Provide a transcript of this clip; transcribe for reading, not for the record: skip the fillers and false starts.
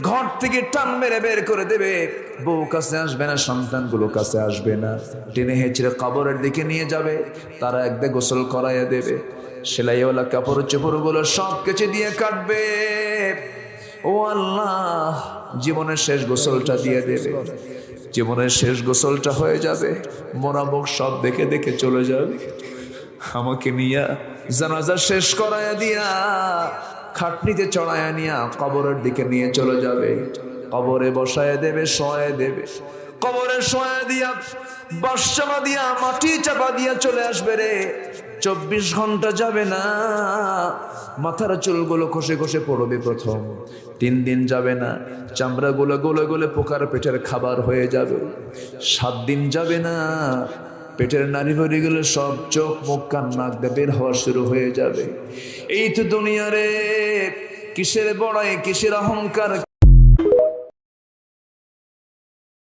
ঘর থেকে টান মেরে বের করে দেবে। বউ কাছে আসবে না, সন্তানগুলো কাছে আসবে না, টেনে হেঁচড়ে কবরের দিকে নিয়ে যাবে। তারা একদে গোসল করাইয়া দেবে, সেলাইওয়ালা কাপড় চোপড়গুলো সব কিছু দিয়ে কাটবে। ও আল্লাহ, জীবনের শেষ গোসলটা দিয়ে দেবে। জীবনের শেষ গোসলটা হয়ে যাবে, মোনাবক সব দেখে দেখে চলে যাবে। আমাকে নিয়া জানাজা শেষ করায়া দিয়া খাটনিতে চড়ায়া নিয়া কবরের দিকে নিয়ে চলে যাবে। কবরে বসায় দেবে, শোয়ায় দেবে। কবরে শোয়ায় দিয়া বাঁশ চাপা দিয়া, মাটি চাপা দিয়া চলে আসবে রে। 24 ঘন্টা যাবে না, মাথার চুলগুলো খসে খসে পড়বে প্রথম। 3 দিন যাবে না, চামড়াগুলো গলে গলে পোকার পেটের খাবার হয়ে যাবে। 7 দিন যাবে না, পেটের নারী ভরিগুলো সব চোখ মুখ কান নাক দিয়ে বের হওয়া শুরু হয়ে যাবে। এই তো দুনিয়া রে, কিসের বড়াই, কিসের অহংকার।